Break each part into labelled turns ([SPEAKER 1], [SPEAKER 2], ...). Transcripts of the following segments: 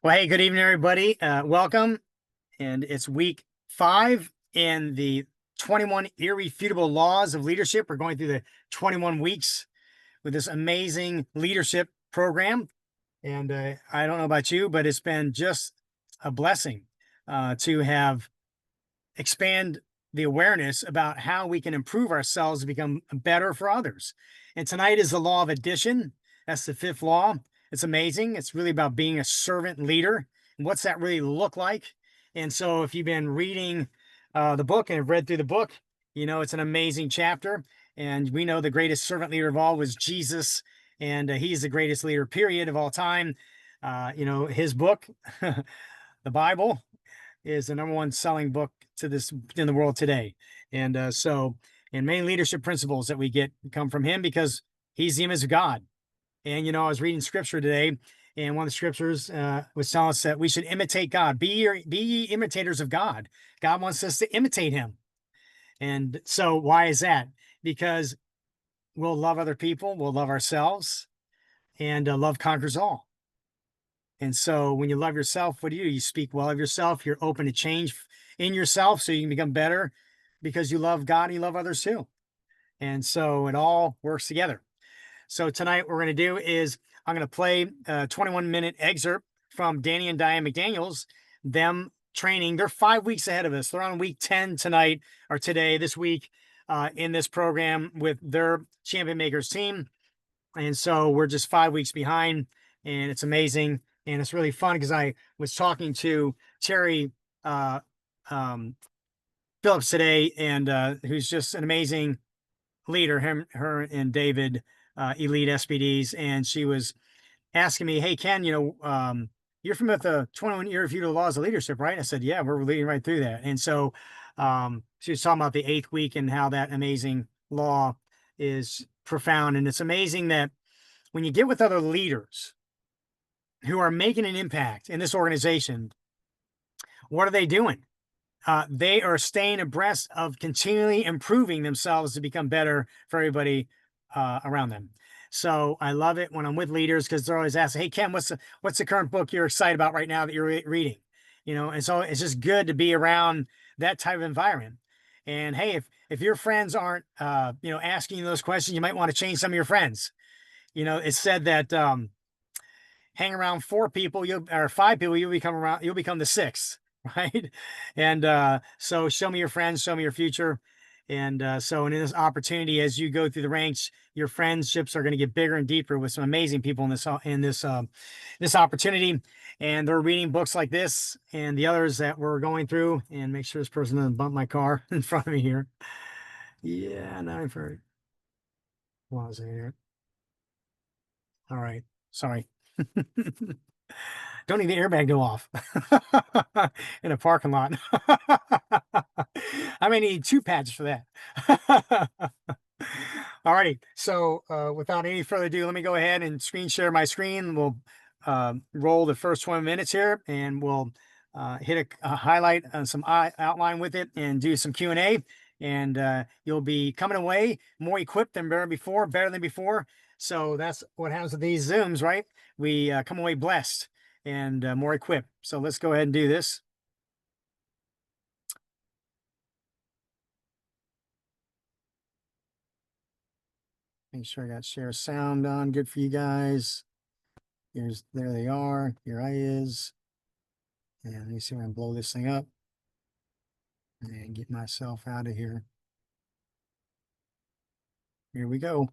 [SPEAKER 1] Well, hey, good evening, everybody. Welcome. And it's week 5 in the 21 irrefutable laws of leadership. We're going through the 21 weeks with this amazing leadership program. And I don't know about you, but it's been just a blessing to have expand the awareness about how we can improve ourselves to become better for others. And tonight is the law of addition. That's the 5th law. It's amazing. It's really about being a servant leader. And what's that really look like? And so, if you've been reading the book and have read through the book, you know it's an amazing chapter. And we know the greatest servant leader of all was Jesus, and he's the greatest leader, period, of all time. His book, the Bible, is the number one selling book to this in the world today. And main leadership principles that we get come from him because he's the image of God. And I was reading scripture today, and one of the scriptures was telling us that we should imitate God. Be ye imitators of God. God wants us to imitate him. And so why is that? Because we'll love other people, we'll love ourselves, and love conquers all. And so when you love yourself, what do? You speak well of yourself. You're open to change in yourself so you can become better because you love God and you love others too. And so it all works together. So tonight, what we're going to do is I'm going to play a 21-minute excerpt from Danny and Diane McDaniels, them training. They're 5 weeks ahead of us. They're on week 10 tonight or today, this week, in this program with their Champion Makers team. And so we're just 5 weeks behind, and it's amazing. And it's really fun because I was talking to Terry Phillips today, and who's just an amazing leader, her and David, elite SPDs. And she was asking me, hey, Ken, you're from the 21 irrefutable laws of leadership, right? I said, yeah, we're leading right through that. And so she was talking about the 8th week and how that amazing law is profound. And it's amazing that when you get with other leaders who are making an impact in this organization, what are they doing? They are staying abreast of continually improving themselves to become better for everybody around them. So I love it when I'm with leaders because they're always asking, "Hey Ken, what's the current book you're excited about right now that you're reading?" And so it's just good to be around that type of environment. And hey, if your friends aren't asking you those questions, you might want to change some of your friends. It's said that hang around 4 people, or 5 people, you'll become the 6th, right? And so show me your friends, show me your future. And so in this opportunity, as you go through the ranks, your friendships are going to get bigger and deeper with some amazing people in this opportunity. And they're reading books like this and the others that we're going through. And make sure this person doesn't bump my car in front of me here. Yeah, now I've heard. What was I here? All right, sorry. Don't need the airbag go off in a parking lot. I may need 2 patches for that. All righty. So without any further ado, let me go ahead and screen share my screen. We'll roll the first 20 minutes here, and we'll hit a highlight and some outline with it and do some Q&A. And you'll be coming away more equipped than better than before. So that's what happens with these Zooms, right? We come away blessed and more equipped. So let's go ahead and do this. Make sure I got share sound on. Good for you guys. There they are. Here I is. And let me see if I can blow this thing up and get myself out of here. Here we go.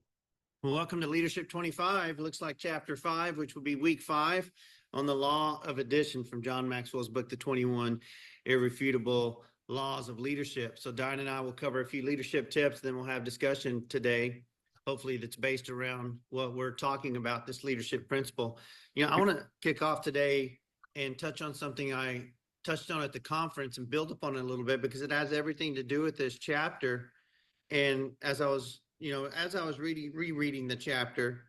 [SPEAKER 2] Well, welcome to Leadership 25. Looks like chapter 5, which will be week 5 on the law of addition from John Maxwell's book, The 21 Irrefutable Laws of Leadership. So Diane and I will cover a few leadership tips, then we'll have discussion today, hopefully that's based around what we're talking about, this leadership principle. I want to kick off today and touch on something I touched on at the conference and build upon it a little bit because it has everything to do with this chapter. And as I was rereading the chapter,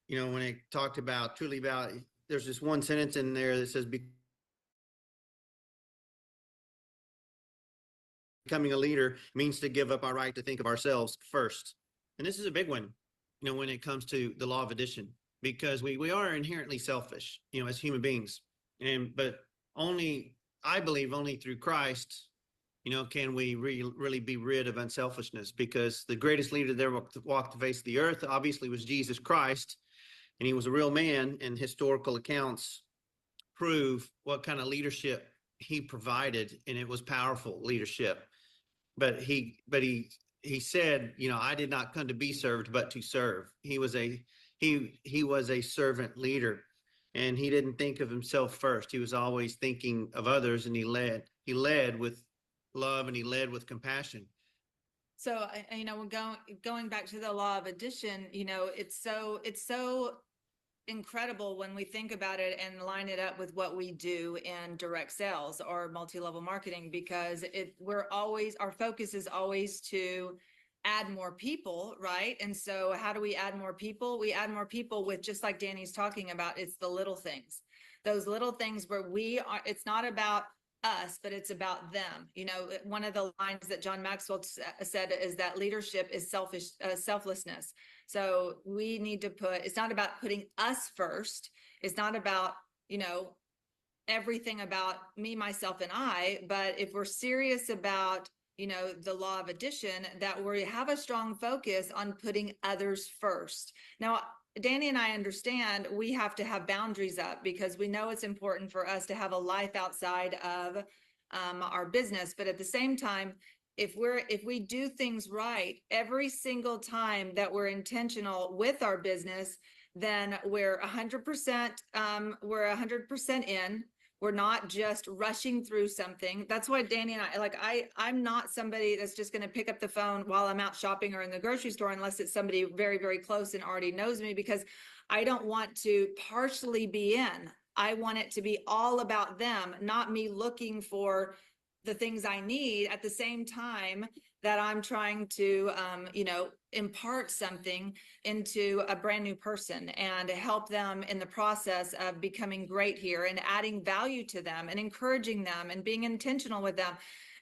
[SPEAKER 2] when it talked about there's this one sentence in there that says, becoming a leader means to give up our right to think of ourselves first. And this is a big one, when it comes to the law of addition, because we are inherently selfish, as human beings. but only, I believe only through Christ, can we really be rid of unselfishness, because the greatest leader that ever walked the face of the earth obviously was Jesus Christ, and he was a real man, and historical accounts prove what kind of leadership he provided, and it was powerful leadership. But he said, I did not come to be served, but to serve. He was a servant leader, and he didn't think of himself first. He was always thinking of others, and he led with love, and he led with compassion.
[SPEAKER 3] So, going back to the law of addition, it's so incredible when we think about it and line it up with what we do in direct sales or multi-level marketing, because our focus is always to add more people, right? And so how do we add more people? We add more people with, just like Danny's talking about, it's the little things, those little things where it's not about us, but it's about them. One of the lines that John Maxwell said is that leadership is selflessness. So we need to it's not about putting us first. It's not about, everything about me, myself, and I, but if we're serious about, the law of addition, that we have a strong focus on putting others first. Now, Danny and I understand we have to have boundaries up, because we know it's important for us to have a life outside of our business. But at the same time, if we do things right every single time that we're intentional with our business, then we're 100%, we're 100% in. We're not just rushing through something. That's why Danny and I'm not somebody that's just going to pick up the phone while I'm out shopping or in the grocery store, unless it's somebody very, very close and already knows me, because I don't want to partially be in. I want it to be all about them, not me looking for the things I need at the same time that I'm trying to, impart something into a brand new person and help them in the process of becoming great here and adding value to them and encouraging them and being intentional with them.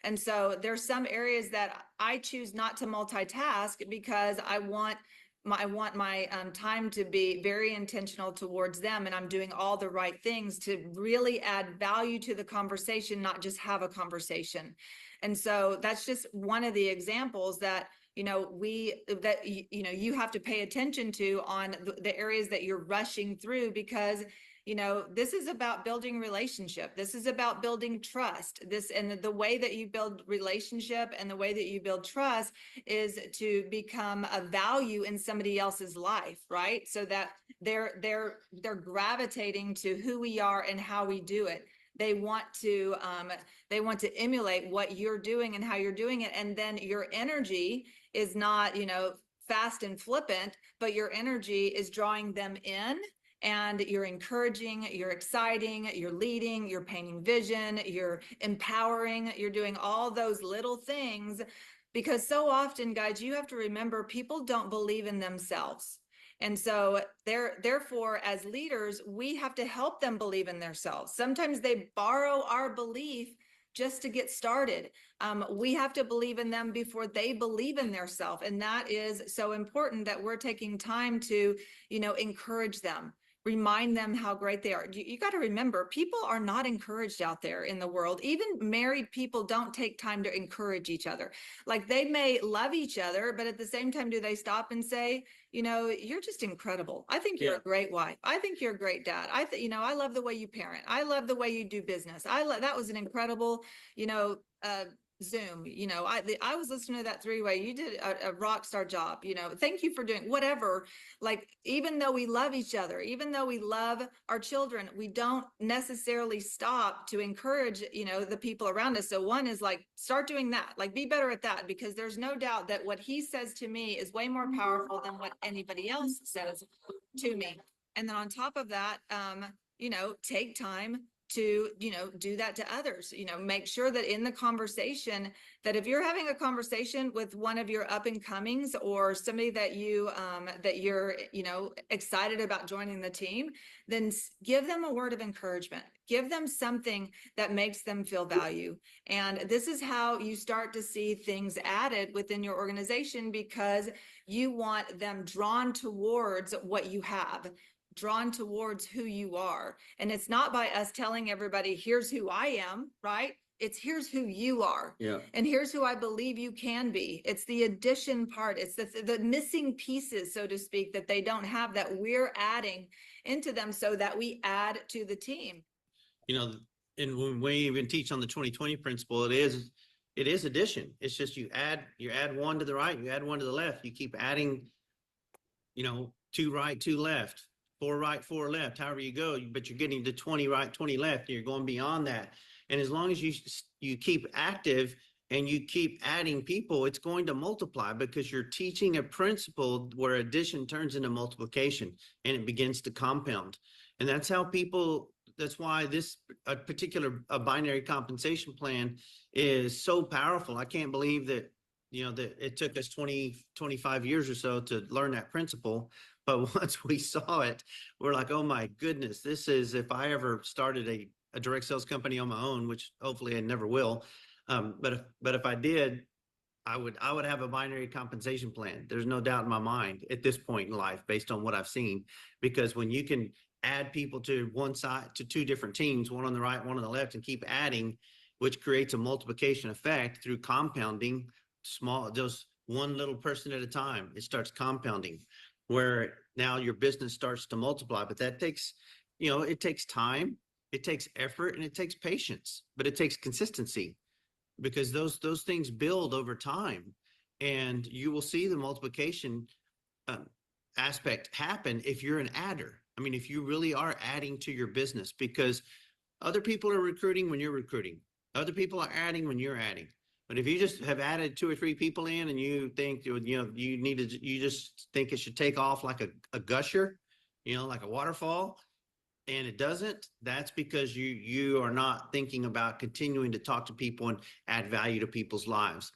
[SPEAKER 3] And so there's some areas that I choose not to multitask, because I want my time to be very intentional towards them, and I'm doing all the right things to really add value to the conversation, not just have a conversation. And so that's just one of the examples that you have to pay attention to on the areas that you're rushing through, because this is about building relationship. This is about building trust. And the way that you build relationship and the way that you build trust is to become a value in somebody else's life, right? So that they're gravitating to who we are and how we do it. They want to emulate what you're doing and how you're doing it. And then your energy is not, fast and flippant, but your energy is drawing them in, and you're encouraging, you're exciting, you're leading, you're painting vision, you're empowering, you're doing all those little things. Because so often, guys, you have to remember, people don't believe in themselves. And so therefore, as leaders, we have to help them believe in themselves. Sometimes they borrow our belief just to get started. We have to believe in them before they believe in themselves. And that is so important, that we're taking time to, encourage them, remind them how great they are. You got to remember, people are not encouraged out there in the world. Even married people don't take time to encourage each other. Like, they may love each other, but at the same time, do they stop and say, you're just incredible. I think you're a great wife. I think you're a great dad. I love the way you parent. I love the way you do business. That was an incredible, Zoom. I was listening to that three-way. You did a rock star job. Thank you for doing whatever. Like, even though we love each other, even though we love our children, we don't necessarily stop to encourage, the people around us. So one is like, start doing that, like, be better at that, because there's no doubt that what he says to me is way more powerful than what anybody else says to me. And then on top of that, take time to, do that to others. Make sure that in the conversation, that if you're having a conversation with one of your up and comings, or somebody that you're, excited about joining the team, then give them a word of encouragement. Give them something that makes them feel value. And this is how you start to see things added within your organization, because you want them drawn towards what you have. drawn towards who you are. And it's not by us telling everybody, here's who I am, right? It's here's who you are.
[SPEAKER 2] Yeah.
[SPEAKER 3] And here's who I believe you can be. It's the addition part. It's the missing pieces, so to speak, that they don't have, that we're adding into them so that we add to the team.
[SPEAKER 2] You know, and when we even teach on the 2020 principle, it is addition. It's just you add one to the right, you add one to the left, you keep adding, you know, 2 right, 2 left, 4 right, 4 left, however you go, but you're getting to 20 right, 20 left, and you're going beyond that. And as long as you keep active and you keep adding people, it's going to multiply, because you're teaching a principle where addition turns into multiplication and it begins to compound. And that's how people, that's why this particular binary compensation plan is so powerful. I can't believe that, you know, that it took us 25 years or so to learn that principle. But once we saw it, we're like, oh my goodness, this is, if I ever started a direct sales company on my own, which hopefully I never will. But if I did, I would have a binary compensation plan. There's no doubt in my mind at this point in life, based on what I've seen, because when you can add people to one side, to 2 different teams, one on the right, one on the left, and keep adding, which creates a multiplication effect through compounding, just one little person at a time, it starts compounding, where now your business starts to multiply. But that takes, you know, it takes time, it takes effort, and it takes patience, but it takes consistency, because those things build over time, and you will see the multiplication aspect happen if you're an adder. I mean, if you really are adding to your business, because other people are recruiting when you're recruiting, other people are adding when you're adding. But if you just have added 2 or 3 people in, and you think, you know, you just think it should take off like a gusher, you know, like a waterfall, and it doesn't, that's because you are not thinking about continuing to talk to people and add value to people's lives.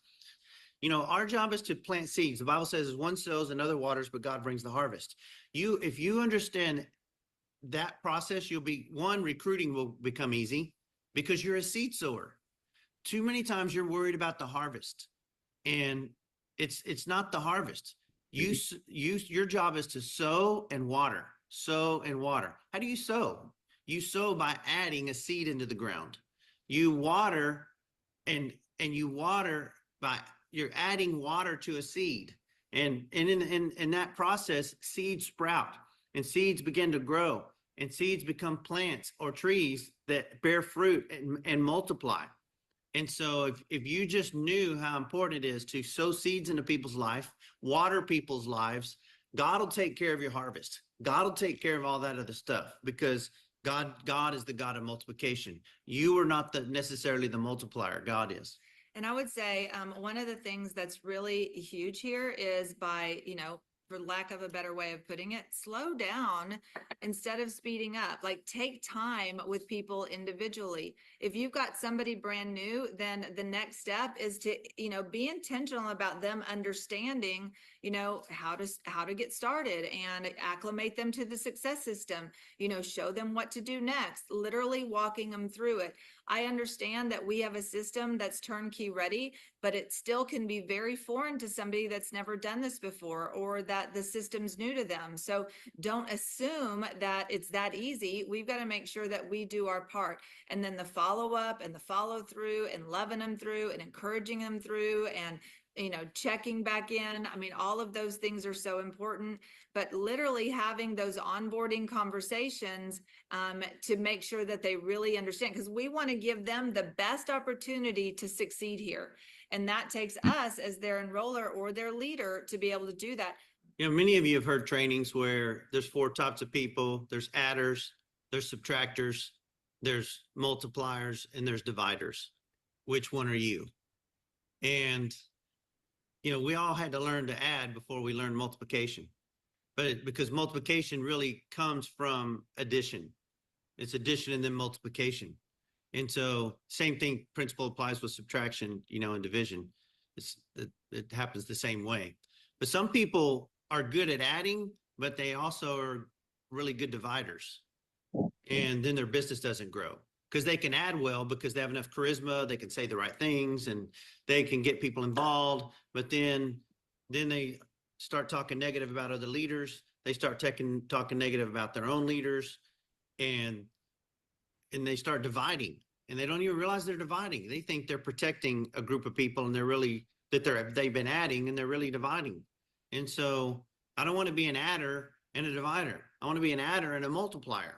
[SPEAKER 2] You know, our job is to plant seeds. The Bible says one sows, another waters, but God brings the harvest. If you understand that process, recruiting will become easy, because you're a seed sower. Too many times you're worried about the harvest, and it's not the harvest. Your job is to sow and water. Sow and water. How do you sow? You sow by adding a seed into the ground. You water, and you water by, you're adding water to a seed. And in that process, seeds sprout, and seeds begin to grow, and seeds become plants or trees that bear fruit and multiply. And so if you just knew how important it is to sow seeds into people's life, water people's lives, God will take care of your harvest. God will take care of all that other stuff, because God is the God of multiplication. You are not necessarily the multiplier. God is.
[SPEAKER 3] And I would say one of the things that's really huge here is, by, you know, for lack of a better way of putting it, slow down instead of speeding up. Like, take time with people individually. If you've got somebody brand new, then the next step is to, you know, be intentional about them understanding, you know, how to get started, and acclimate them to the success system, you know, show them what to do next, literally walking them through it. I understand that we have a system that's turnkey ready, but it still can be very foreign to somebody that's never done this before, or that the system's new to them. So don't assume that it's that easy. We've got to make sure that we do our part. And then the follow up and the follow through, and loving them through, and encouraging them through, and, you know, checking back in. I mean, all of those things are so important, but literally having those onboarding conversations to make sure that they really understand, because we want to give them the best opportunity to succeed here. And that takes us as their enroller or their leader to be able to do that.
[SPEAKER 2] You know, many of you have heard trainings where there's 4 types of people. There's adders, there's subtractors, there's multipliers, and there's dividers. Which one are you? And, you know, we all had to learn to add before we learned multiplication. But because multiplication really comes from addition. It's addition and then multiplication. And so same thing, principle applies with subtraction, you know, and division. It happens the same way. But some people are good at adding, but they also are really good dividers. And then their business doesn't grow, because they can add well, because they have enough charisma, they can say the right things, and they can get people involved. But then they start talking negative about other leaders. they start talking negative about their own leaders, and they start dividing, and they don't even realize they're dividing. They think they're protecting a group of people, and they've been adding, and they're really dividing. And so I don't want to be an adder and a divider. I want to be an adder and a multiplier,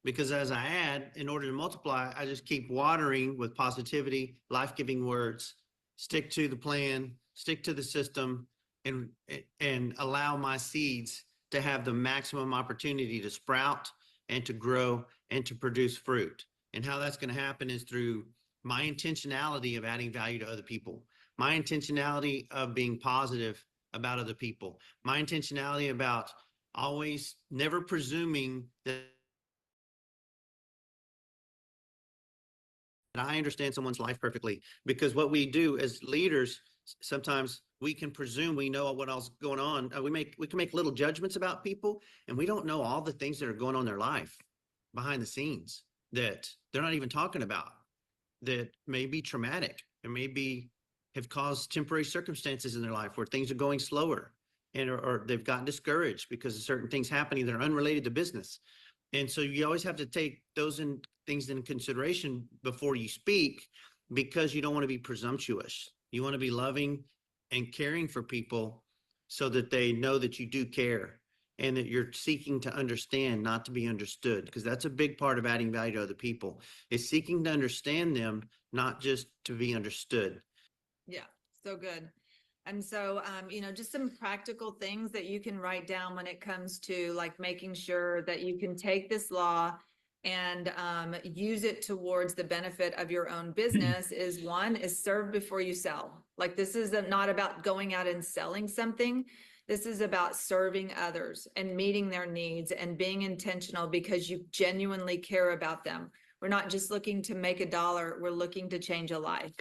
[SPEAKER 2] because as I add, in order to multiply, I just keep watering with positivity, life-giving words, stick to the plan, stick to the system, and allow my seeds to have the maximum opportunity to sprout and to grow and to produce fruit. And how that's going to happen is through my intentionality of adding value to other people, my intentionality of being positive about other people, my intentionality about always never presuming that I understand someone's life perfectly. Because what we do as leaders, sometimes we can presume we know what else is going on. We can make little judgments about people, and we don't know all the things that are going on in their life behind the scenes that they're not even talking about, that may be traumatic and maybe have caused temporary circumstances in their life where things are going slower, and or they've gotten discouraged because of certain things happening that are unrelated to business. And so you always have to take those things in consideration before you speak, because you don't want to be presumptuous. You want to be loving and caring for people so that they know that you do care and that you're seeking to understand, not to be understood, because that's a big part of adding value to other people, is seeking to understand them, not just to be understood.
[SPEAKER 3] Yeah, so good. And so, just some practical things that you can write down when it comes to like making sure that you can take this law and use it towards the benefit of your own business is one is serve before you sell. Like this is not about going out and selling something. This is about serving others and meeting their needs and being intentional because you genuinely care about them. We're not just looking to make a dollar, we're looking to change a life.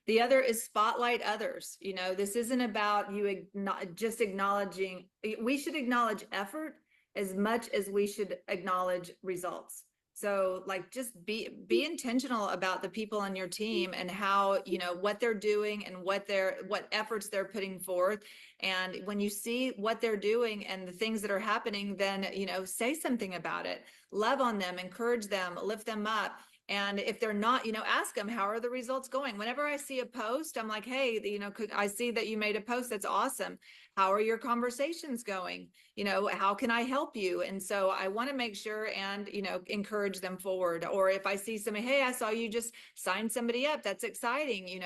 [SPEAKER 3] The other is spotlight others. This isn't about you just acknowledging. We should acknowledge effort as much as we should acknowledge results. So like just be intentional about the people on your team and how, what they're doing and what efforts they're putting forth. And when you see what they're doing and the things that are happening, then, say something about it, love on them, encourage them, lift them up. And if they're not, ask them, how are the results going? Whenever I see a post, I'm like, hey, I see that you made a post. That's awesome. How are your conversations going? How can I help you? And so I want to make sure and, encourage them forward. Or if I see somebody, hey, I saw you just signed somebody up. That's exciting.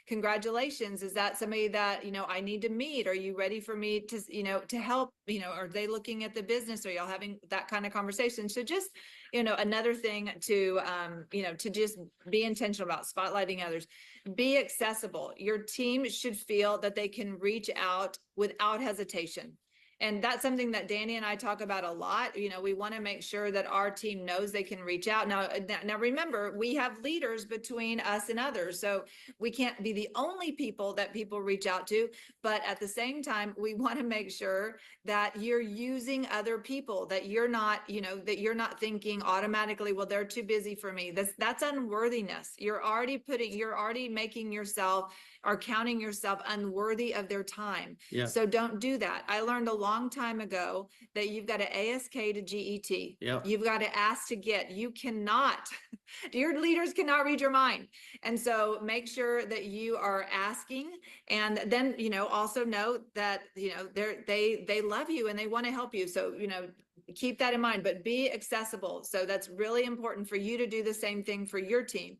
[SPEAKER 3] Congratulations. Is that somebody that, I need to meet? Are you ready for me to, to help? Are they looking at the business? Are y'all having that kind of conversation? So just, another thing to, to just be intentional about spotlighting others, be accessible. Your team should feel that they can reach out without hesitation. And that's something that Danny and I talk about a lot. We want to make sure that our team knows they can reach out. Now remember, we have leaders between us and others. So we can't be the only people that people reach out to. But at the same time, we want to make sure that you're using other people, that you're not, that you're not thinking automatically, well, they're too busy for me. That's unworthiness. You're already making yourself or counting yourself unworthy of their time.
[SPEAKER 2] Yeah.
[SPEAKER 3] So don't do that. I learned a long time ago that you've got to ASK to GET.
[SPEAKER 2] Yep.
[SPEAKER 3] You've got to ask to get. You cannot, your leaders cannot read your mind. And so make sure that you are asking, and then, also note that, they love you and they want to help you. So, keep that in mind, but be accessible. So that's really important for you to do the same thing for your team.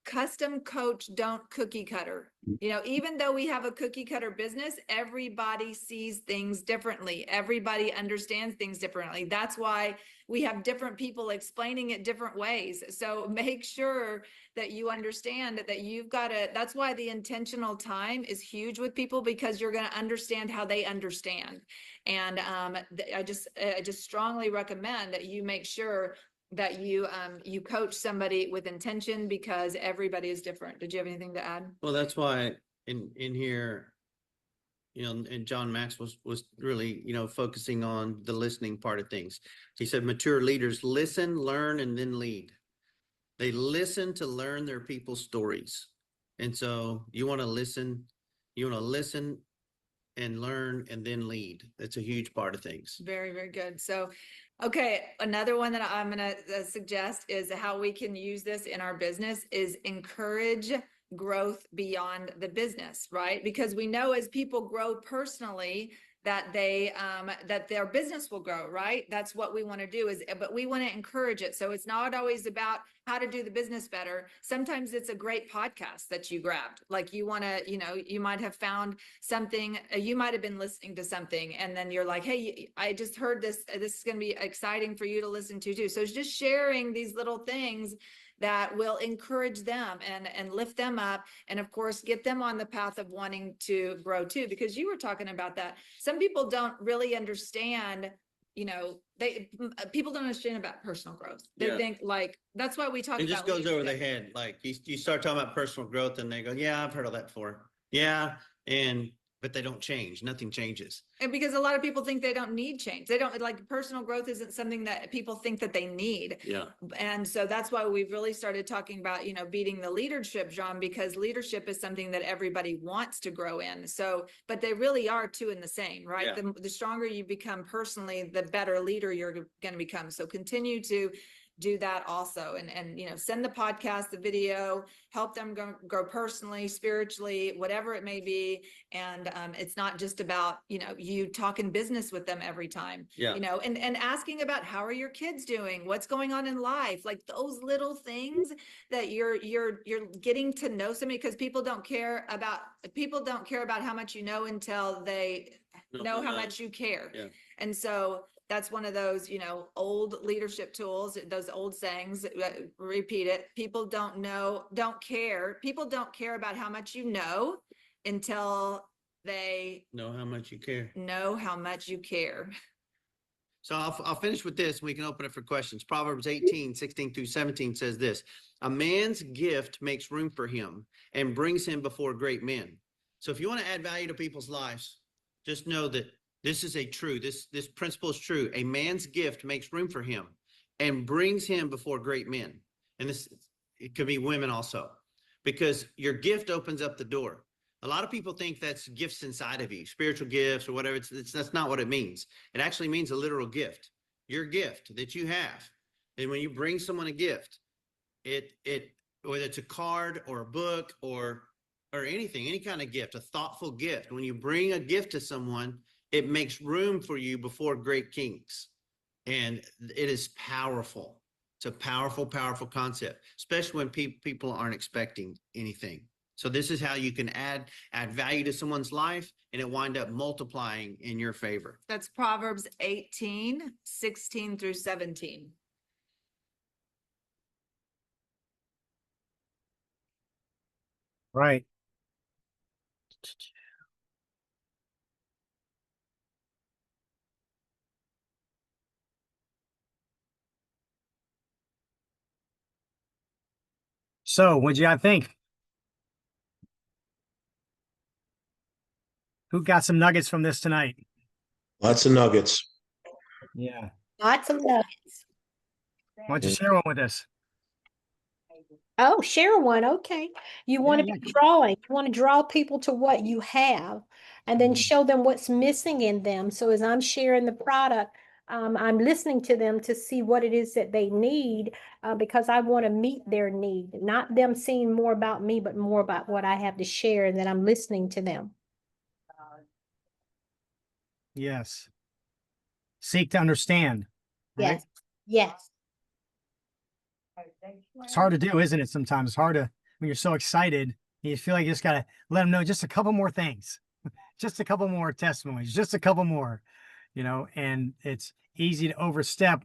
[SPEAKER 3] Custom coach, don't cookie cutter. Even though we have a cookie cutter business, everybody sees things differently. Everybody understands things differently. That's why we have different people explaining it different ways. So make sure that you understand that you've got to, that's why the intentional time is huge with people, because you're going to understand how they understand. And I just strongly recommend that you make sure that you coach somebody with intention, because everybody is different. Did you have anything to add?
[SPEAKER 2] Well, that's why in here, and John Max was really, focusing on the listening part of things. He said, mature leaders listen, learn, and then lead. They listen to learn their people's stories. And so you want to listen and learn and then lead. That's a huge part of things.
[SPEAKER 3] Very, very good. So, okay, another one that I'm going to suggest is how we can use this in our business is encourage growth beyond the business, right? Because we know as people grow personally that that their business will grow, right? That's what we want to do but we want to encourage it. So it's not always about how to do the business better. Sometimes it's a great podcast that you grabbed. Like you want to, you might have found something, you might have been listening to something and then you're like, hey, I just heard this is going to be exciting for you to listen to too. So it's just sharing these little things that will encourage them and lift them up, and of course get them on the path of wanting to grow too, because you were talking about that. Some people don't really understand, people don't understand about personal growth. They think like, that's why we talk
[SPEAKER 2] It
[SPEAKER 3] about
[SPEAKER 2] just goes over their
[SPEAKER 3] leadership.
[SPEAKER 2] head. Like you start talking about personal growth and they go, yeah, I've heard of that before. Yeah. But they don't change. Nothing changes.
[SPEAKER 3] And because a lot of people think they don't need change. They don't, like, personal growth isn't something that people think that they need.
[SPEAKER 2] Yeah.
[SPEAKER 3] And so that's why we've really started talking about, beating the leadership, John, because leadership is something that everybody wants to grow in. So, but they really are two in the same, right?
[SPEAKER 2] Yeah.
[SPEAKER 3] The stronger you become personally, the better leader you're going to become. So continue to do that also, and send the podcast, the video, help them grow personally, spiritually, whatever it may be. And it's not just about you talking business with them every time.
[SPEAKER 2] Yeah.
[SPEAKER 3] And asking about how are your kids doing, what's going on in life, like those little things that you're getting to know somebody, because people don't care about how much you know until they know how much you care.
[SPEAKER 2] Yeah.
[SPEAKER 3] And so that's one of those, old leadership tools, those old sayings, repeat it. People don't care. People don't care about how much you know until they
[SPEAKER 2] know how much you care.
[SPEAKER 3] Know how much you care.
[SPEAKER 2] So I'll finish with this. We can open it for questions. Proverbs 18:16-17 says this: a man's gift makes room for him and brings him before great men. So if you want to add value to people's lives, just know that this is this principle is true. A man's gift makes room for him and brings him before great men. And it could be women also, because your gift opens up the door. A lot of people think that's gifts inside of you, spiritual gifts or whatever. That's not what it means. It actually means a literal gift. Your gift that you have. And when you bring someone a gift, whether it's a card or a book or anything, any kind of gift, a thoughtful gift. When you bring a gift to someone, it makes room for you before great kings. And it is powerful. It's a powerful, powerful concept, especially when people aren't expecting anything. So this is how you can add value to someone's life, and it wind up multiplying in your favor.
[SPEAKER 3] That's Proverbs 18:16-17.
[SPEAKER 1] Right. So what'd you guys think? Who got some nuggets from this tonight?
[SPEAKER 4] Lots of nuggets.
[SPEAKER 1] Yeah.
[SPEAKER 5] Lots of nuggets.
[SPEAKER 1] Why don't you share one with us?
[SPEAKER 5] Oh, share one. Okay. You want to
[SPEAKER 1] Yeah,
[SPEAKER 5] be drawing. You want to draw people to what you have and then show them what's missing in them. So as I'm sharing the product, I'm listening to them to see what it is that they need, because I want to meet their need, not them seeing more about me, but more about what I have to share, and that I'm listening to them.
[SPEAKER 1] Yes. Seek to understand. Right?
[SPEAKER 5] Yes. Yes.
[SPEAKER 1] It's hard to do, isn't it? Sometimes it's hard to, when you're so excited, you feel like you just got to let them know just a couple more things, just a couple more testimonies, just a couple more, and it's easy to overstep,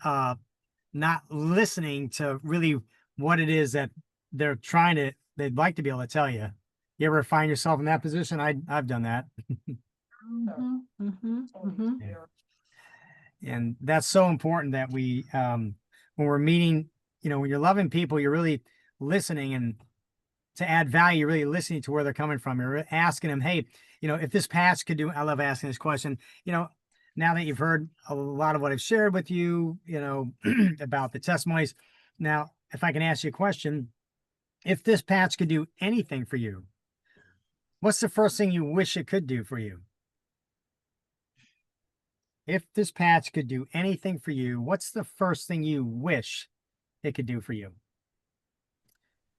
[SPEAKER 1] not listening to really what it is that they'd like to be able to tell you. You ever find yourself in that position? I've done that. And that's so important that we, when we're meeting, when you're loving people, you're really listening, and to add value, you're really listening to where they're coming from. You're asking them, hey, if this patch could do, I love asking this question, now that you've heard a lot of what I've shared with you, about the testimonies. Now, if I can ask you a question, if this patch could do anything for you, What's the first thing you wish it could do for you? If this patch could do anything for you, what's the first thing you wish it could do for you?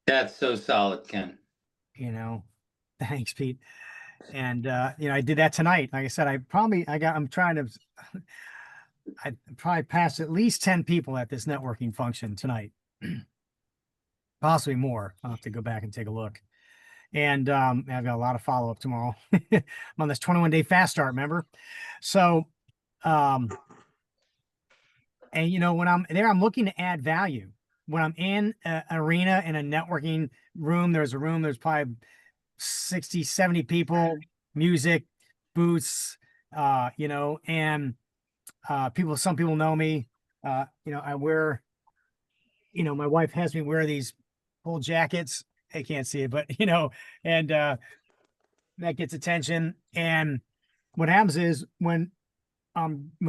[SPEAKER 6] That's so solid, Ken.
[SPEAKER 1] You know, thanks, Pete. And I did that tonight. Like I said, I'm trying to I probably passed at least 10 people at this networking function tonight. Possibly more. I'll have to go back and take a look. And I've got a lot of follow-up tomorrow. I'm on this 21-day fast start, remember? So and when I'm there, I'm looking to add value. When I'm in an arena in a networking room, there's probably 60, 70 people, music, booths, and some people know me. I wear, my wife has me wear these full jackets. I can't see it, but and that gets attention. And what happens is when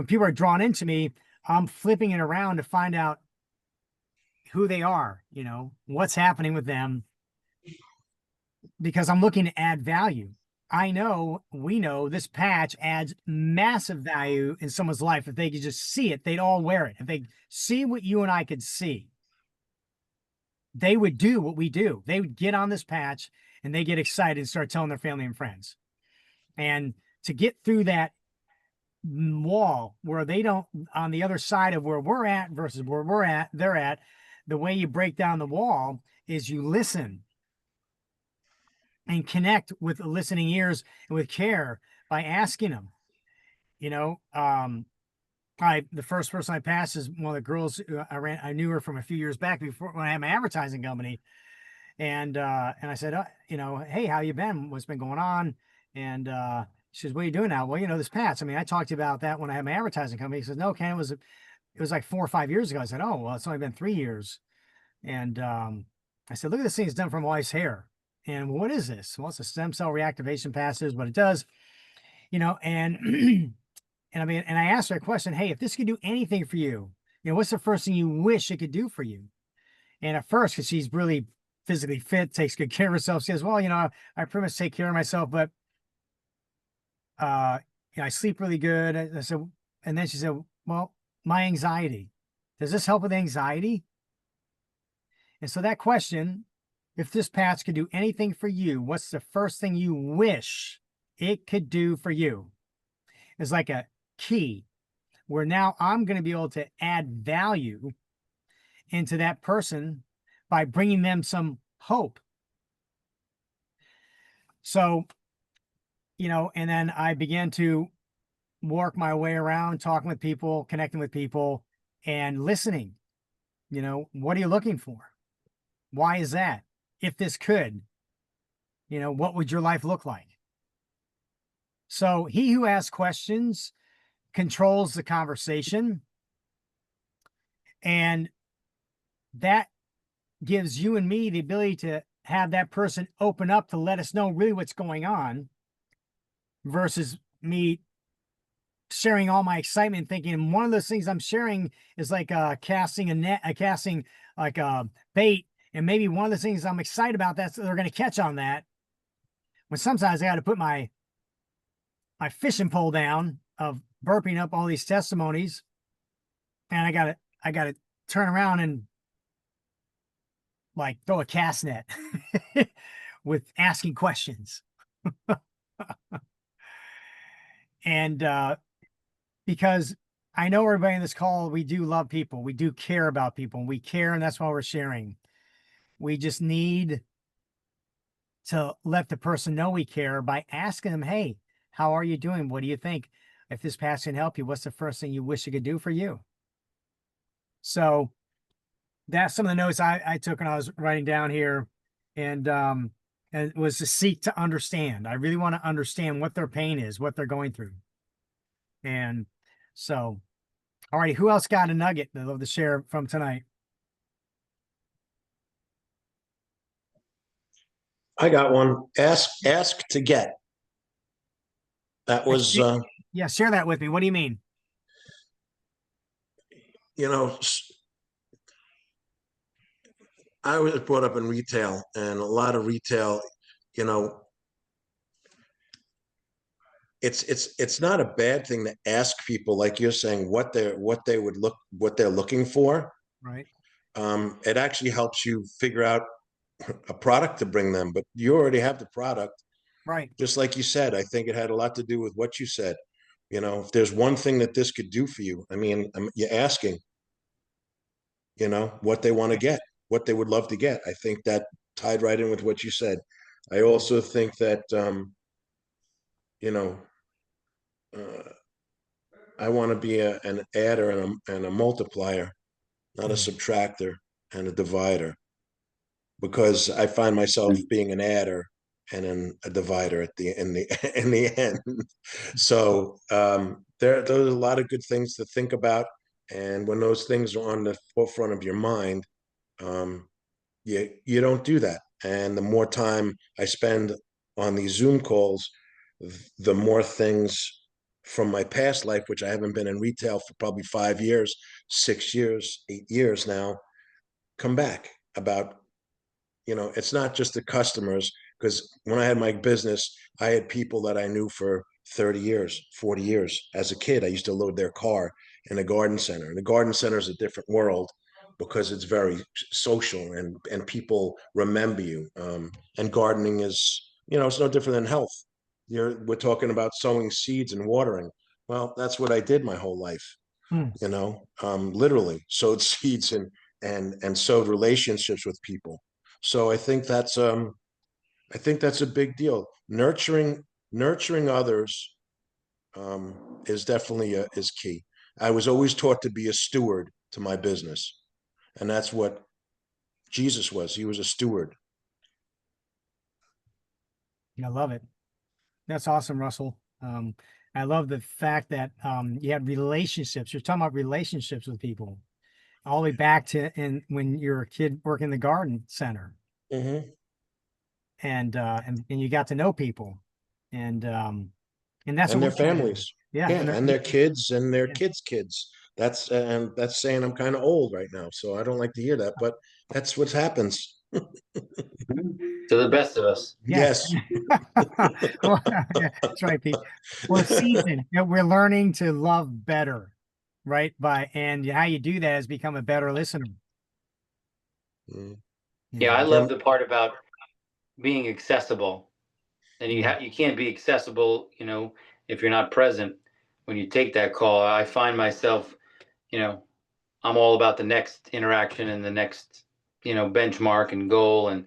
[SPEAKER 1] people are drawn into me, I'm flipping it around to find out who they are, what's happening with them, because I'm looking to add value. We know this patch adds massive value in someone's life. If they could just see it, they'd all wear it. If they see what you and I could see, they would do what we do. They would get on this patch and they get excited and start telling their family and friends. And to get through that wall where they don't, on the other side of where we're at versus where they're at, the way you break down the wall is you listen and connect with listening ears and with care by asking them. The first person I passed is one of the girls I knew her from a few years back before, when I had my advertising company. And I said, hey, how you been? What's been going on? And she says, what are you doing now? Well, this patch. I mean, I talked to you about that when I had my advertising company. He says, no, Ken, it was like 4 or 5 years ago. I said, oh, well, it's only been 3 years. And I said, look at this thing it's done for my wife's hair. And what is this? Well, it's a stem cell reactivation passive, but it does, and and I asked her a question, hey, if this could do anything for you, what's the first thing you wish it could do for you? And at first, because she's really physically fit, takes good care of herself, she says, well, I pretty much take care of myself, but I sleep really good. I said, and then she said, well, my anxiety, does this help with anxiety? And so that question, if this patch could do anything for you, what's the first thing you wish it could do for you? Is like a key where now I'm going to be able to add value into that person by bringing them some hope. So, and then I began to work my way around, talking with people, connecting with people, and listening. What are you looking for? Why is that? If this could, what would your life look like? So he who asks questions controls the conversation, and that gives you and me the ability to have that person open up to let us know really what's going on, versus me sharing all my excitement, thinking one of those things I'm sharing is like casting a net, casting like a bait, and maybe one of the things I'm excited about, that's they're going to catch on that. When sometimes I got to put my fishing pole down of burping up all these testimonies, and I got to turn around and like throw a cast net with asking questions. And because I know everybody in this call, we do love people, we do care about people, and we care, and that's why we're sharing. We just need to let the person know we care by asking them, hey, how are you doing? What do you think? If this patch can help you, what's the first thing you wish it could do for you? So that's some of the notes I took when I was writing down here. And it was to seek to understand. I really want to understand what their pain is, what they're going through. And so, all right, who else got a nugget they'd love to share from tonight?
[SPEAKER 4] I got one. Ask to get. That was,
[SPEAKER 1] yeah, share that with me. What do you mean?
[SPEAKER 4] I was brought up in retail, and a lot of retail, it's not a bad thing to ask people, like you're saying, what they're looking for.
[SPEAKER 1] Right.
[SPEAKER 4] It actually helps you figure out a product to bring them, but you already have the product.
[SPEAKER 1] Right.
[SPEAKER 4] Just like you said, I think it had a lot to do with what you said. You know, if there's one thing that this could do for you, I mean, you're asking, you know, what they want to get, what they would love to get. I think that tied right in with what you said. I also think that, you know, I want to be an adder and a multiplier, not a subtractor and a divider, because I find myself being an adder and a divider at the in the in the end. So those are a lot of good things to think about, and when those things are on the forefront of your mind, um, you don't do that. And the more time I spend on these Zoom calls, the more things from my past life, which I haven't been in retail for probably 5 years, 6 years, 8 years now, come back about, you know, it's not just the customers, because when I had my business, I had people that I knew for 30 years, 40 years. As a kid, I used to load their car in a garden center. And the garden center is a different world because it's very social, and people remember you. And gardening is, you know, it's no different than health. We're talking about sowing seeds and watering. Well, that's what I did my whole life.
[SPEAKER 1] Hmm.
[SPEAKER 4] You know, literally sowed seeds and sowed relationships with people. So I think that's a big deal. Nurturing others is definitely is key. I was always taught to be a steward to my business, and that's what Jesus was. He was a steward.
[SPEAKER 1] I love it. That's awesome, Russell. I love the fact that you had relationships. You're talking about relationships with people all the way back to when you're a kid working in the garden center,
[SPEAKER 4] Mm-hmm.
[SPEAKER 1] and you got to know people, and that's
[SPEAKER 4] And
[SPEAKER 1] what
[SPEAKER 4] their
[SPEAKER 1] we're trying to do.
[SPEAKER 4] families.
[SPEAKER 1] Yeah,
[SPEAKER 4] Yeah, and their kids and their
[SPEAKER 1] yeah.
[SPEAKER 4] kids' kids. That's saying I'm kind of old right now, so I don't like to hear that, but that's what happens.
[SPEAKER 6] To the best of us.
[SPEAKER 1] Yes.
[SPEAKER 4] Yes.
[SPEAKER 1] Well, yeah, that's right, Pete. We're seasoned. You know, we're learning to love better, right? And how you do that is become a better listener.
[SPEAKER 4] Mm.
[SPEAKER 1] You
[SPEAKER 6] Yeah, I
[SPEAKER 1] know?
[SPEAKER 6] love the part about being accessible. And
[SPEAKER 1] Mm.
[SPEAKER 6] you can't be accessible, you know, if you're not present. When you take that call, I find myself, you know, I'm all about the next interaction and the next, you know, benchmark and goal. And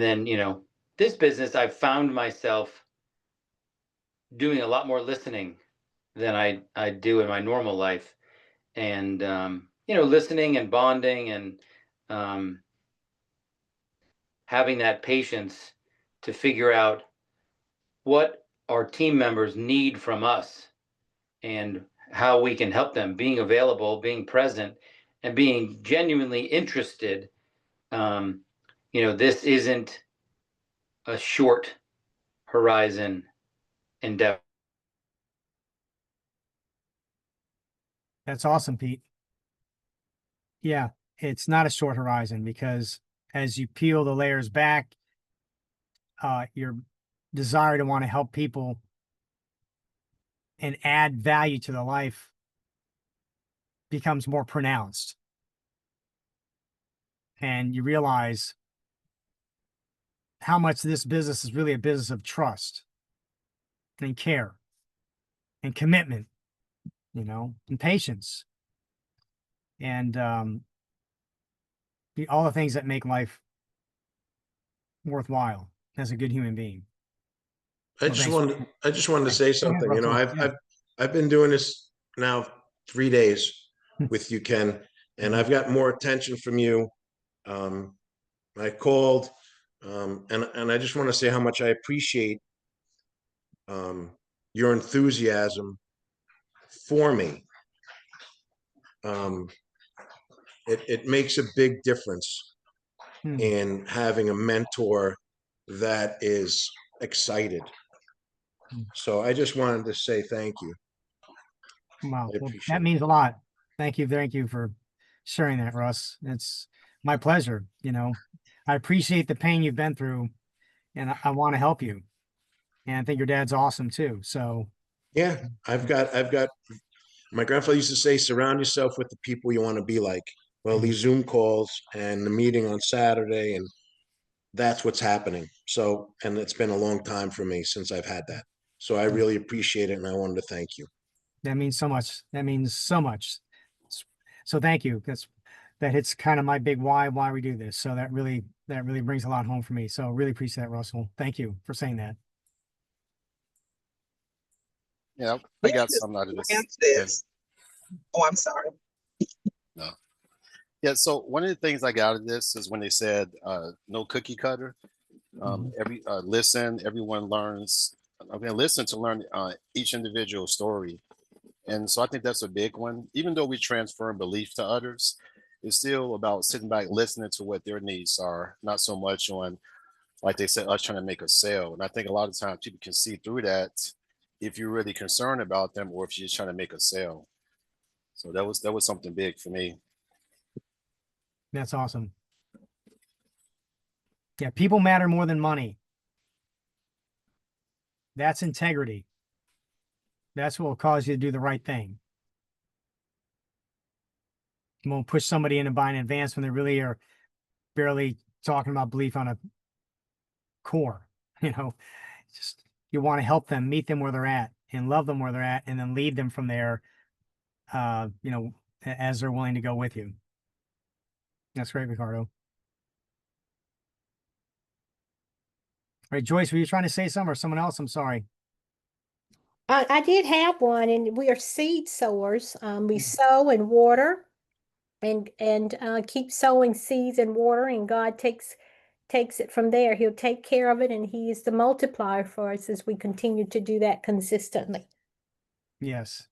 [SPEAKER 6] then, you know, this business, I've found myself doing a lot more listening than I do in my normal life. And, you know, listening and bonding and um, having that patience to figure out what our team members need from us and how we can help them, being available, being present, and being genuinely interested. Um, you know, this isn't a short horizon endeavor.
[SPEAKER 1] That's awesome, Pete. Yeah, it's not a short horizon, because as you peel the layers back, your desire to want to help people and add value to their life becomes more pronounced. And you realize how much this business is really a business of trust and care and commitment, you know, and patience, and all the things that make life worthwhile as a good human being. Well, thanks.
[SPEAKER 4] I just wanted to say
[SPEAKER 1] Go ahead,
[SPEAKER 4] something. You know,
[SPEAKER 1] Russell. Yeah.
[SPEAKER 4] I've been doing this now 3 days with you, Ken, and I've got more attention from you. I called, and I just want to say how much I appreciate your enthusiasm for me. It makes a big difference
[SPEAKER 1] Hmm.
[SPEAKER 4] in having a mentor that is excited. So I just wanted to say thank you.
[SPEAKER 1] Wow.
[SPEAKER 4] I
[SPEAKER 1] Well,
[SPEAKER 4] appreciate
[SPEAKER 1] that
[SPEAKER 4] it.
[SPEAKER 1] means a lot. Thank you. Thank you for sharing that, Russ. It's my pleasure. You know, I appreciate the pain you've been through, and I want to help you. And I think your dad's awesome too. So
[SPEAKER 4] Yeah, I've got, my grandfather used to say, surround yourself with the people you want to be like. Well, these Zoom calls and the meeting on Saturday, and that's what's happening. So, and it's been a long time for me since I've had that. So I really appreciate it, and I wanted to thank you.
[SPEAKER 1] that means so much. That means so much. So thank you. That hits kind of my big why we do this. So that really brings a lot home for me. So really appreciate that, Russell. Thank you for saying that.
[SPEAKER 7] Yeah, I got something out of this.
[SPEAKER 8] This. Oh, I'm sorry.
[SPEAKER 7] No. Yeah, so one of the things I got out of this is when they said no cookie cutter. Listen, everyone learns. Okay, listen to learn each individual story. And so I think that's a big one. Even though we transfer belief to others, it's still about sitting back, listening to what their needs are, not so much on, like they said, us trying to make a sale. And I think a lot of times people can see through that if you're really concerned about them or if you're just trying to make a sale. So that was something big for me.
[SPEAKER 1] That's awesome. Yeah, people matter more than money. That's integrity. That's what will cause you to do the right thing. You won't push somebody into buying an advance when they really are barely talking about belief on a core. Just you want to help them, meet them where they're at, and love them where they're at, and then lead them from there. As they're willing to go with you. That's great, Ricardo. All right, Joyce, were you trying to say something or someone else? I'm sorry.
[SPEAKER 5] I did have one, and we are seed sowers. We sow and water, and keep sowing seeds and water, and God takes it from there. He'll take care of it, and He is the multiplier for us as we continue to do that consistently.
[SPEAKER 1] Yes.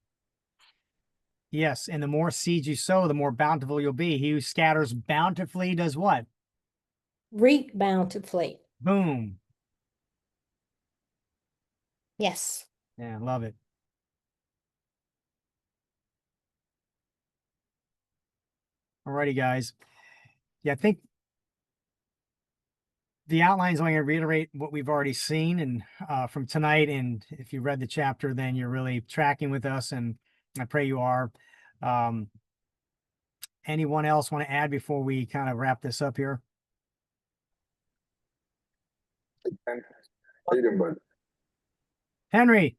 [SPEAKER 1] Yes, and the more seeds you sow, the more bountiful you'll be. He who scatters bountifully does what?
[SPEAKER 5] Reap bountifully.
[SPEAKER 1] Boom.
[SPEAKER 5] Yes.
[SPEAKER 1] Yeah, love it. Alrighty, guys. Yeah, I think the outlines, I'm going to reiterate what we've already seen and from tonight. And if you read the chapter, then you're really tracking with us, and I pray you are. Anyone else want to add before we kind of wrap this up here?
[SPEAKER 9] How you doing, bud?
[SPEAKER 1] Henry.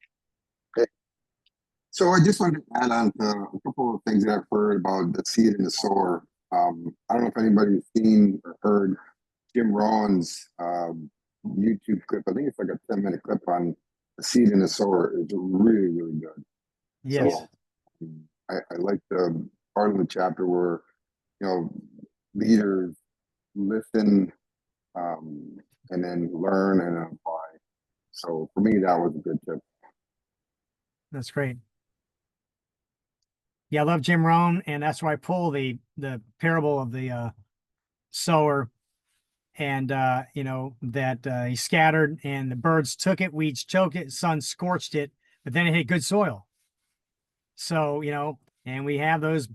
[SPEAKER 9] So I just wanted to add on to a couple of things that I've heard about the seed and the sower. I don't know if anybody's seen or heard Jim Rohn's YouTube clip. I think it's like a 10-minute clip on the seed and the sower. It's really, really good.
[SPEAKER 1] Yes.
[SPEAKER 9] So, I like the part of the chapter where, leaders listen and then learn and apply. So for me, that was a good tip.
[SPEAKER 1] That's great. Yeah, I love Jim Rohn, and that's where I pull the parable of the sower, and that he scattered and the birds took it, weeds choked it, sun scorched it, but then it hit good soil. So, and we have those,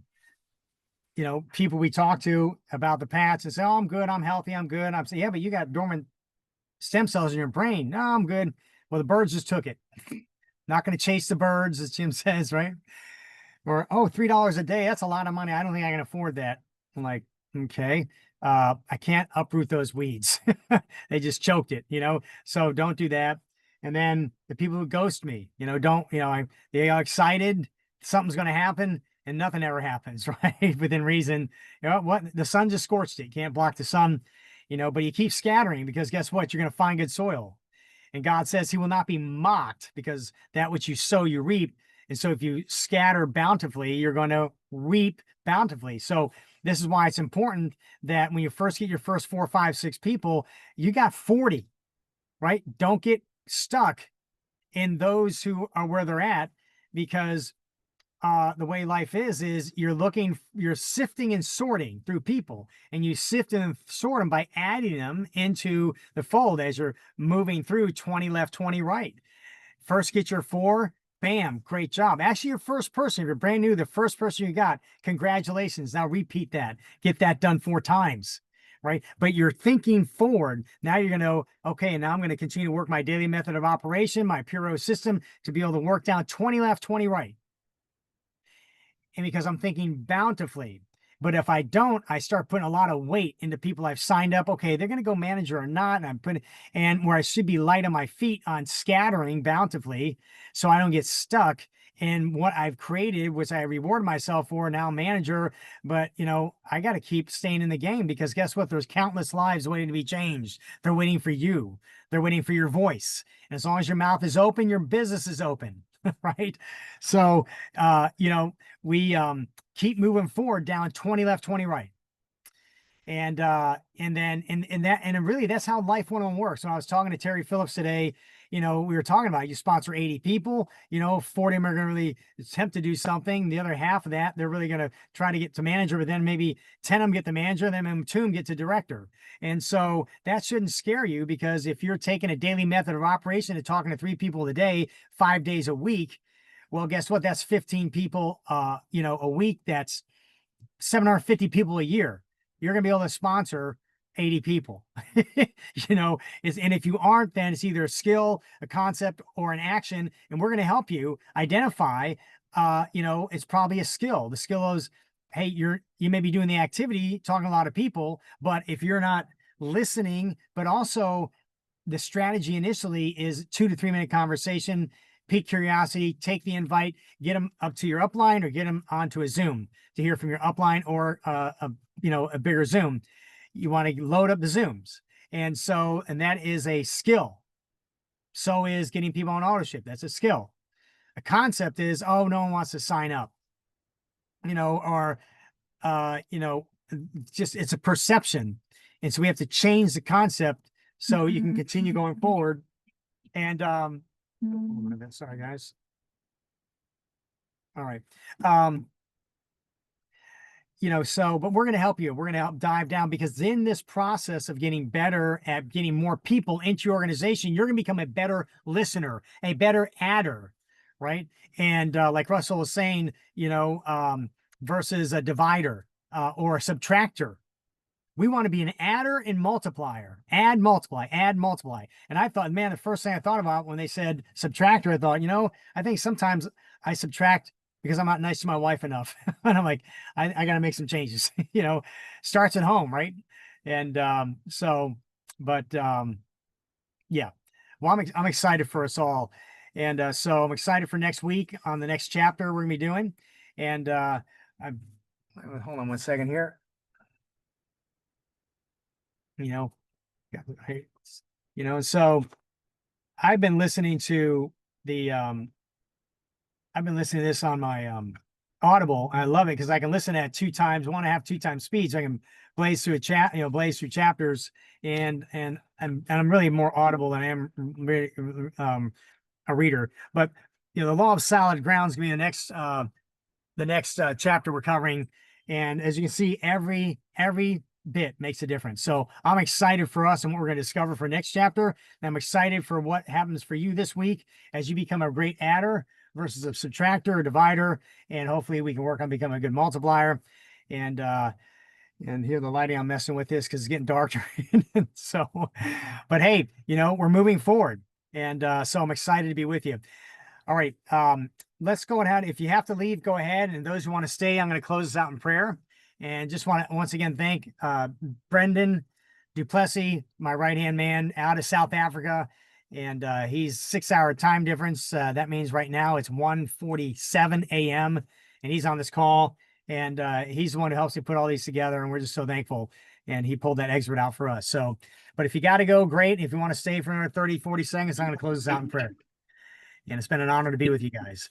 [SPEAKER 1] people we talk to about the pats and say, oh, I'm good, I'm healthy, I'm good. I'm saying, yeah, but you got dormant stem cells in your brain. No, I'm good. Well, the birds just took it. Not going to chase the birds, as Jim says, right? Or, oh, $3 a day, that's a lot of money. I don't think I can afford that. I'm like, okay, I can't uproot those weeds. They just choked it, so don't do that. And then the people who ghost me, they are excited, something's going to happen, and nothing ever happens, right? Within reason, what the sun just scorched it. You can't block the sun, but you keep scattering, because guess what? You're going to find good soil. And God says He will not be mocked, because that which you sow, you reap. And so if you scatter bountifully, you're going to reap bountifully. So this is why it's important that when you first get your first 4, 5, 6 people, you got 40, right? Don't get stuck in those who are where they're at, because the way life is you're sifting and sorting through people, and you sift and sort them by adding them into the fold as you're moving through 20 left, 20 right. First get your 4, bam, great job. Actually, your first person, if you're brand new, the first person you got, congratulations. Now repeat that. Get that done 4 times, right? But you're thinking forward. Now you're going to, okay, now I'm going to continue to work my daily method of operation, my Puro system to be able to work down 20 left, 20 right. And because I'm thinking bountifully. But if I don't, I start putting a lot of weight into people I've signed up. Okay, they're going to go manager or not. And I'm putting, and where I should be light on my feet on scattering bountifully so I don't get stuck in what I've created, which I reward myself for now, manager. But, you know, I got to keep staying in the game because guess what? There's countless lives waiting to be changed. They're waiting for you. They're waiting for your voice. And as long as your mouth is open, your business is open. Right. So, you know, we keep moving forward down 20 left, 20 right. And then and really that's how Life 101 works. When I was talking to Terry Phillips today, you know, we were talking about you sponsor 80 people, you know, 40 of them are going to really attempt to do something. The other half of that, they're really going to try to get to manager, but then maybe 10 of them get to manager, then 2 of them get to director. And so that shouldn't scare you because if you're taking a daily method of operation and talking to 3 people a day, 5 days a week, well, guess what? That's 15 people, you know, a week. That's 750 people a year. You're going to be able to sponsor 80 people, you know, and if you aren't, then it's either a skill, a concept, or an action. And we're going to help you identify, you know, it's probably a skill. The skill is, hey, you may be doing the activity, talking to a lot of people, but if you're not listening, but also the strategy initially is 2 to 3 minute conversation, pique curiosity, take the invite, get them up to your upline or get them onto a Zoom to hear from your upline or you know, a bigger Zoom. You want to load up the Zooms. And so, and that is a skill. So is getting people on auto-ship. That's a skill. A concept is, oh, no one wants to sign up, you know, or, you know, just it's a perception. And so we have to change the concept so you can continue going forward. And, sorry, guys. All right. You know, so, but we're going to help you. We're going to help dive down because in this process of getting better at getting more people into your organization, you're going to become a better listener, a better adder, right? And like Russell was saying, you know, versus a divider or a subtractor. We want to be an adder and multiplier. Add, multiply, add, multiply. And I thought, man, the first thing I thought about when they said subtractor, I thought, you know, I think sometimes I subtract because I'm not nice to my wife enough. And I'm like, I got to make some changes, you know, starts at home. Right. And so, but yeah, well, I'm excited for us all. And so I'm excited for next week on the next chapter we're gonna be doing. And hold on one second here. You know, you know, so I've been listening to the I've been listening to this on my Audible. I love it because I can listen at 2 times, 1.5, 2 times speed. So I can blaze through blaze through chapters, and I'm really more audible than I am really, a reader. But you know, the law of solid ground is gonna be the next chapter we're covering. And as you can see, every bit makes a difference. So I'm excited for us and what we're going to discover for next chapter. And I'm excited for what happens for you this week as you become a great adder versus a subtractor or divider. And hopefully we can work on becoming a good multiplier. And here the lighting I'm messing with this because it's getting darker. So, but hey, you know, we're moving forward. And so I'm excited to be with you. All right. Let's go ahead. If you have to leave, go ahead. And those who want to stay, I'm going to close this out in prayer. And just want to once again thank Brendan Duplessis, my right-hand man out of South Africa. And he's 6-hour time difference. That means right now it's 1:47 a.m. and he's on this call. And he's the one who helps me put all these together. And we're just so thankful. And he pulled that excerpt out for us. So, but if you got to go, great. If you want to stay for another 30, 40 seconds, I'm going to close this out in prayer. And it's been an honor to be with you guys.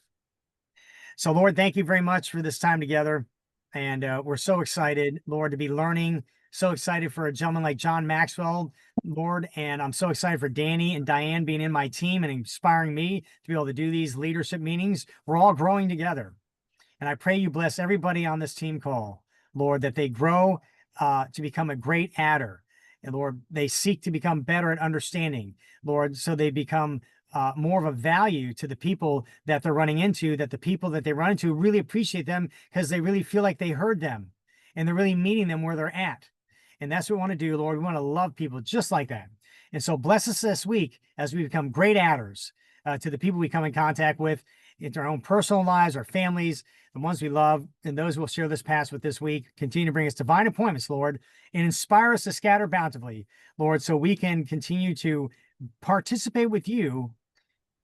[SPEAKER 1] So, Lord, thank you very much for this time together. And we're so excited, Lord, to be learning. So excited for a gentleman like John Maxwell, Lord. And I'm so excited for Danny and Diane being in my team and inspiring me to be able to do these leadership meetings. We're all growing together. And I pray you bless everybody on this team call, Lord, that they grow to become a great adder. And Lord, they seek to become better at understanding, Lord, so they become more of a value to the people that they're running into, that the people that they run into really appreciate them because they really feel like they heard them and they're really meeting them where they're at. And that's what we want to do, Lord. We want to love people just like that. And so bless us this week as we become great adders to the people we come in contact with, into our own personal lives, our families, the ones we love, and those we'll share this past with this week. Continue to bring us divine appointments, Lord, and inspire us to scatter bountifully, Lord, so we can continue to participate with you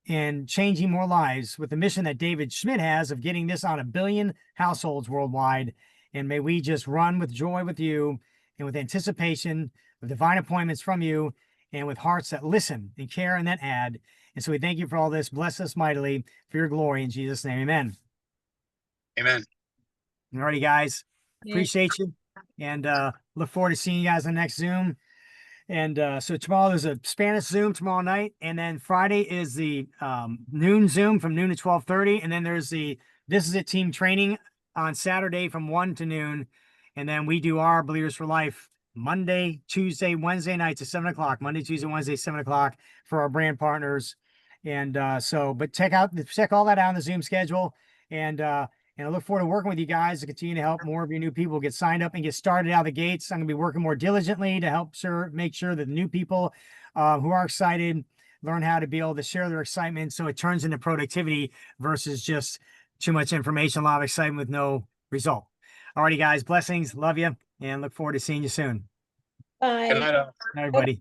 [SPEAKER 1] in changing more lives with the mission that David Schmidt has of getting this on 1 billion households worldwide. And may we just run with joy with you and with anticipation, with divine appointments from you, and with hearts that listen and care and that add. And so we thank you for all this. Bless us mightily for your glory in Jesus' name. Amen.
[SPEAKER 7] Amen.
[SPEAKER 1] All righty, guys.
[SPEAKER 3] Yeah.
[SPEAKER 1] Appreciate you. And look forward to seeing you guys on the next Zoom. And so tomorrow there's a Spanish Zoom tomorrow night. And then Friday is the noon Zoom from noon to 12:30. And then there's the This Is It team training on Saturday from 1 to noon. And then we do our Believers for Life Monday, Tuesday, Wednesday nights at 7 o'clock. Monday, Tuesday, Wednesday, 7 o'clock for our brand partners. And but check all that out on the Zoom schedule. And I look forward to working with you guys to continue to help more of your new people get signed up and get started out of the gates. I'm going to be working more diligently to help make sure that the new people who are excited learn how to be able to share their excitement so it turns into productivity versus just too much information, a lot of excitement with no result. All righty, guys. Blessings. Love you. And look forward to seeing you soon.
[SPEAKER 5] Bye.
[SPEAKER 7] Good night, all.
[SPEAKER 1] Everybody.